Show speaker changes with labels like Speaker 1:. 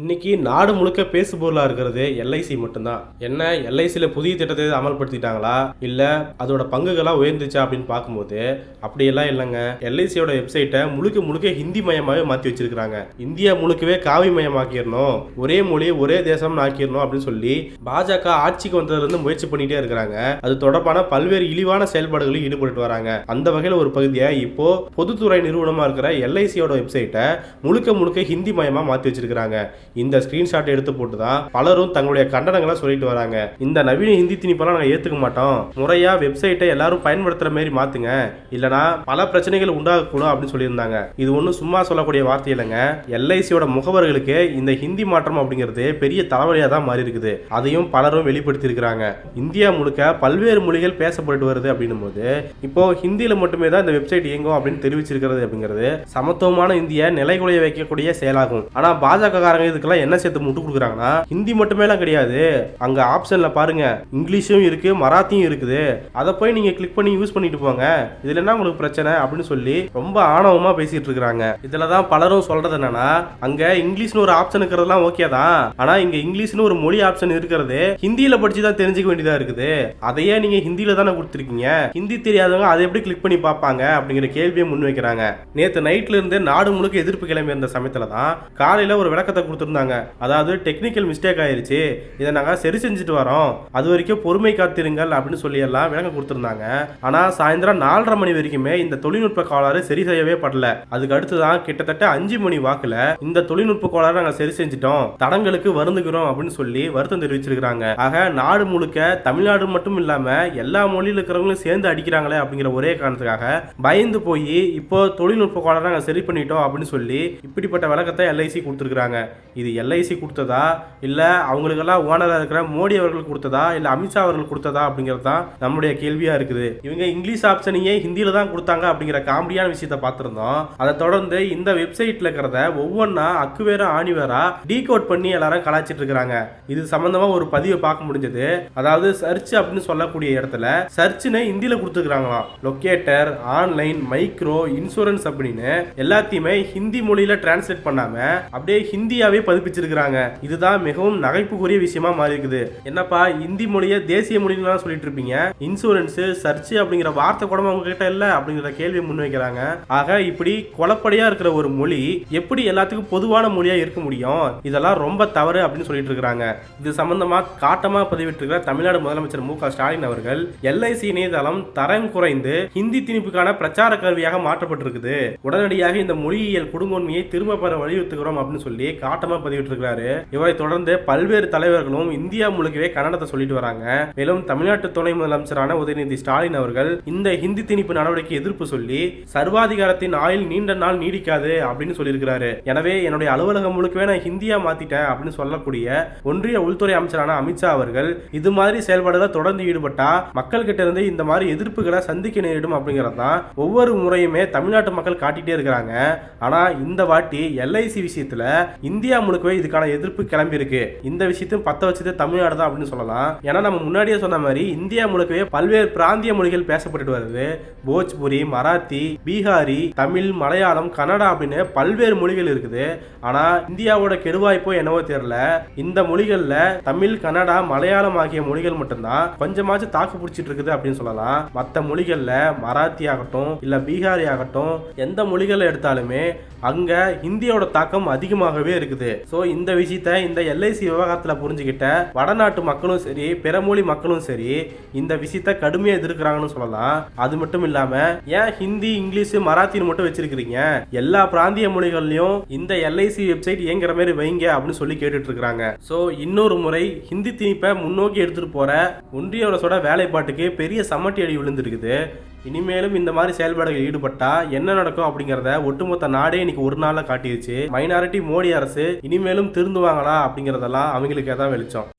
Speaker 1: இன்னைக்கு நாடு முழுக்க பேசு பொருளா இருக்கிறது எல்ஐசி மட்டும்தான். என்ன எல்ஐசியில் புதிய திட்டத்தை அமல்படுத்திட்டாங்களா இல்லை அதோட பங்குகளாக உயர்ந்துச்சா அப்படின்னு பார்க்கும்போது அப்படியெல்லாம் இல்லைங்க. எல்ஐசியோட வெப்சைட்டை முழுக்க முழுக்க ஹிந்தி மயமாகவே மாற்றி வச்சிருக்காங்க. இந்தியா முழுக்கவே காவி மயமாக்கிடணும், ஒரே மொழி ஒரே தேசம் ஆக்கிடணும் அப்படின்னு சொல்லி பாஜக ஆட்சிக்கு வந்ததுலேருந்து முயற்சி பண்ணிட்டே இருக்கிறாங்க. அது தொடர்பான பல்வேறு இழிவான செயல்பாடுகளில் ஈடுபட்டு வராங்க. அந்த வகையில் ஒரு பகுதியை இப்போ பொதுத்துறை நிறுவனமாக இருக்கிற எல்ஐசியோட வெப்சைட்டை முழுக்க முழுக்க ஹிந்தி மயமா மாற்றி வச்சிருக்காங்க. இந்த ஸ்கிரீன்ஷாட் எடுத்து போட்டு தான் பலரும் தங்களுடைய கண்டனங்களை சொல்லிட்டு வராங்க. இந்த நவீன ஹிந்தி திணிப்பெல்லாம் நாங்கள் ஏற்றுக்க மாட்டோம், முறையா வெப்சைட்டை எல்லாரும் பயன்படுத்துற மாதிரி மாத்துங்க, இல்லனா பல பிரச்சனைகள் உண்டாகக்கூடும் அப்படின்னு சொல்லியிருந்தாங்க. இது ஒன்றும் சும்மா சொல்லக்கூடிய வார்த்தை இல்லைங்க. எல்ஐசியோட முகவர்களுக்கு இந்த ஹிந்தி மாற்றம் அப்படிங்கிறது பெரிய தலைவலியாக தான் மாறி இருக்குது. அதையும் பலரும் வெளிப்படுத்தி இருக்கிறாங்க. இந்தியா முழுக்க பல்வேறு மொழிகள் பேசப்பட்டு வருது அப்படின்னும் போது இப்போ ஹிந்தியில மட்டுமே தான் இந்த வெப்சைட் இயங்கும் அப்படின்னு தெரிவிச்சிருக்கிறது அப்படிங்கிறது சமத்துவமான இந்திய நிலைகுலைய வைக்கக்கூடிய செயலாகும். ஆனா பாஜக காரங்க இதுக்கெல்லாம் என்ன சேர்த்து முட்டு கொடுக்குறாங்கன்னா ஹிந்தி மட்டுமே கிடையாது, அங்க ஆப்ஷன்ல பாருங்க இங்கிலீஷும் இருக்கு மராத்தியும் இருக்குது, அதை போய் நீங்க கிளிக் பண்ணி யூஸ் பண்ணிட்டு போங்க, இதுல என்ன உங்களுக்கு பிரச்சனை அப்படின்னு சொல்லி ரொம்ப ஆணவமா பேசிட்டு இருக்காங்க. இதுலதான் பலரும் சொல்றது என்னன்னா அங்க இங்கிலீஷ்னு ஒரு ஆப்ஷன் இருக்கிறதுலாம் ஓகே தான், ஆனா இங்க இங்கிலீஷ்னு ஒரு மொழி ஆப்ஷன் இருக்கிறது ஹிந்தியில படிச்சு தான் தெரிஞ்சுக்க வேண்டியதா இருக்குது, அதையே நீங்க ஹிந்தியில தானே கொடுத்துருக்கீங்க, ஹிந்தி தெரியாதவங்க அதை எப்படி கிளிக் பண்ணி பார்ப்பாங்க அப்படிங்கிற கேள்வியை முன்வைக்கிறாங்க. நேற்று நைட்ல இருந்து நாடு முழுக்க எதிர்ப்பு கிளம்பி இருந்த சமயத்துல தான் காலையில ஒரு விளக்கத்தை கொடுத்திருந்தாங்க. அதாவது டெக்னிக்கல் மிஸ்டேக் ஆயிருச்சு, இதை நாங்க சரி செஞ்சுட்டு வரோம், அது வரைக்கும் பொறுமை காத்திருங்கள் அப்படின்னு சொல்லி எல்லாம் விளக்கம் கொடுத்திருந்தாங்க. ஆனா சாயந்தரம் 4:30 மணி வரைக்குமே இந்த தொழில்நுட்ப கோளாறு சரி செய்யவே படல. அதுக்கு அடுத்துதான் கிட்டத்தட்ட 5 மணி வாக்குல இந்த தொழில்நுட்ப கோளாறு நாங்க சரி செஞ்சுட்டோம், தடங்களுக்கு வருந்துகிறோம் அப்படின்னு சொல்லி வருத்தம் தெரிவிச்சிருக்காங்க. ஆக நாடு முழுக்க தமிழ்நாடு மட்டும் இல்லாம எல்லா மொழியில் இருக்கிறவங்களும் சேர்ந்து அடிக்கிறாங்களே அப்படிங்கிற ஒரே காரணத்துக்காக பயந்து போய் இப்போ தொழில்நுட்ப கோளாறு நாங்க சரி பண்ணிட்டோம் அப்படின்னு சொல்லி இப்படிப்பட்ட விளக்கத்தை எல்ஐசி கொடுத்திருக்காங்க. இது எல்ஐசி கொடுத்ததா இல்ல அவங்களுக்கெல்லாம் ஓனரா இருக்கிற மோடி அவர்கள் கொடுத்ததா இல்ல அமித்ஷா அவர்கள் கொடுத்ததா அப்படிங்கிறது தான் நம்மளுடைய கேள்வியா இருக்குது. இவங்க இங்கிலீஷ் ஆப்ஷனையே ஹிந்தியில தான் கொடுத்தாங்க அப்படிங்கிற காமெடியான விஷயத்தை பார்த்திருந்தோம். அதை தொடர்ந்து இந்த வெப்சைட்ல இருக்கிறத ஒவ்வொன்னா அக்குவேர ஆணிவேரா டீகோட் பண்ணி எல்லாரும் கலாச்சிட்டு இருக்காங்க. இது சம்பந்தமா ஒரு பதிவை பார்க்க முடிஞ்சது. அதாவது சர்ச் அப்படின்னு சொல்லக்கூடிய இடத்துல சர்ச்னு ஹிந்தியில கொடுத்துருக்காங்களாம். லொகேட்டர், ஆன்லைன், மைக்ரோ, இன்சூரன்ஸ் அப்படின்னு எல்லாத்தையுமே ஹிந்தி மொழியில டிரான்ஸ்லேட் பண்ணாம அப்படியே ஹிந்தியாவே பதிப்பிச்சிருக்காங்க. இதுதான் மிகவும் நகைப்புக்குரிய விஷயமா மாறி இருக்குது. என்னப்பா ஹிந்தி மொழியை தேசிய மொழின்னு சொல்லிட்டு இருப்பீங்க, இன்சூரன்ஸ் சர்ச் அப்படிங்கிற வார்த்தை கூட உங்ககிட்ட இல்ல அப்படிங்கிற கேள்வியை முன்வைக்கிறாங்க. ஆக இப்படி குழப்படியா இருக்கிற ஒரு மொழி எப்படி எல்லாத்துக்கும் பொதுவான மொழியா இருக்க முடியும், இதெல்லாம் ரொம்ப தவறு அப்படின்னு சொல்லிட்டு இருக்காங்க. இது சம்பந்தமா காட்டமா பதிவிட்டிருக்கிற தமிழ்நாடு முதலமைச்சர் மு.க. ஸ்டாலின் அவர்கள் எல்ஐசி இணையதளம் தரம் குறைந்து ஹிந்தி திணிப்புக்கான பிரச்சார கருவியாக மாற்றப்பட்டிருக்குது, உடனடியாக இந்த மொழியியல் குடும்பன்மையை திரும்ப பெற வலியுறுத்துகிறோம் அப்படின்னு சொல்லி காட்டமா பதிவிட்டிருக்கிறாரு. இவரை தொடர்ந்து பல்வேறு தலைவர்களும் இந்தியா முழுக்கவே கன்னடத்தை சொல்லிட்டு வராங்க. மேலும் தமிழ்நாட்டு துணை முதலமைச்சரான உதயநிதி ஸ்டாலின் அவர்கள் இந்த ஹிந்தி திணிப்பு நடவடிக்கை எதிர்ப்பு சொல்லி சர்வாதிகாரத்தின் ஆயுள் நீண்ட நாள் நீடிக்காது அப்படின்னு சொல்லியிருக்கிறாரு. எனவே என்னுடைய அலுவலகம் முழுக்கவே நான் ஹிந்தியா மாத்திட்டேன் அப்படின்னு சொல்லக்கூடிய ஒன்றிய உள்துறை அமைச்சரான அமித்ஷா அவர்கள் இது மாதிரி செயல்பாடுகளை தொடர்ந்து ஈடுபட்டா மக்கள் கிட்ட இருந்து இந்த மாதிரி எதிர்ப்புகளை சந்திக்க நேரிடும் அப்படிங்கிறது தான் ஒவ்வொரு முறையுமே தமிழ்நாட்டு மக்கள் காட்டிட்டே இருக்கிறாங்க. ஆனா இந்த வாட்டி எல்ஐசி விஷயத்துல இந்தியா முழுக்கவே இதுக்கான எதிர்ப்பு கிளம்பி இருக்கு. இந்த விஷயத்தையும் பத்த வச்சது தமிழ்நாடு தான் அப்படின்னு சொல்லலாம். ஏன்னா நம்ம முன்னாடியே சொன்ன மாதிரி இந்தியா முழுக்கவே பல்வேறு பிராந்திய மொழிகள் பேசப்பட்டு வருது. போஜ்புரி, மராத்தி, பீகாரி, தமிழ், மலையாளம், கன்னடா அப்படின்னு பல்வேறு மொழிகள் இருக்குது. ஆனா இந்தியாவோட கெடுவாய்ப்போ என்னவோ தெரியல, இந்த மொழிகள்ல தமிழ், கன்னடா, மலையாளம் ஆகிய மொழிகள் மட்டும்தான் கொஞ்சமாச்சும் தாக்கு பிடிச்சிட்டு இருக்குது அப்படின்னு சொல்லலாம். மற்ற மொழிகள்ல மராத்தி ஆகட்டும் இல்ல பீகாரி ஆகட்டும் எந்த மொழிகள் எடுத்தாலுமே அங்க இந்தியோட தாக்கம் அதிகமாகவே இருக்குது. சோ இந்த விஷயத்தை இந்த எல்ஐசி விவகாரத்துல புரிஞ்சுக்கிட்ட வடநாட்டு மக்களும் சரி பிற மொழி மக்களும் சரி இந்த விஷயத்தை கடுமையா எதிர்க்கிறாங்கன்னு சொல்லலாம். அது மட்டும் இல்லாம ஏன் ஹிந்தி, இங்கிலீஷ், மராத்தின்னு மட்டும் வச்சிருக்கீங்க, எல்லா பிராந்திய மொழிகள்லயும் இந்த எல்ஐசி வெப்சைட் இயங்குற மாதிரி வைங்க அப்படின்னு சொல்லி கேட்டுட்டு இருக்காங்க. சோ இன்னொரு முறை ஹிந்தி திணிப்பை முன்னோக்கி எடுத்துட்டு போற ஒன்றிய அரசோட வேலைப்பாட்டுக்கு பெரிய சமட்டி அடி விழுந்திருக்குது. இனிமேலும் இந்த மாதிரி செயல்பாடுகள் ஈடுபட்டா என்ன நடக்கும் அப்படிங்கறத ஒட்டுமொத்த நாடே இன்னைக்கு ஒரு நாள்ல காட்டிடுச்சு. மைனாரிட்டி மோடி அரசு இனிமேலும் திருந்துவாங்களா அப்படிங்கறதெல்லாம் அவங்களுக்கு தான் வெளிச்சம்.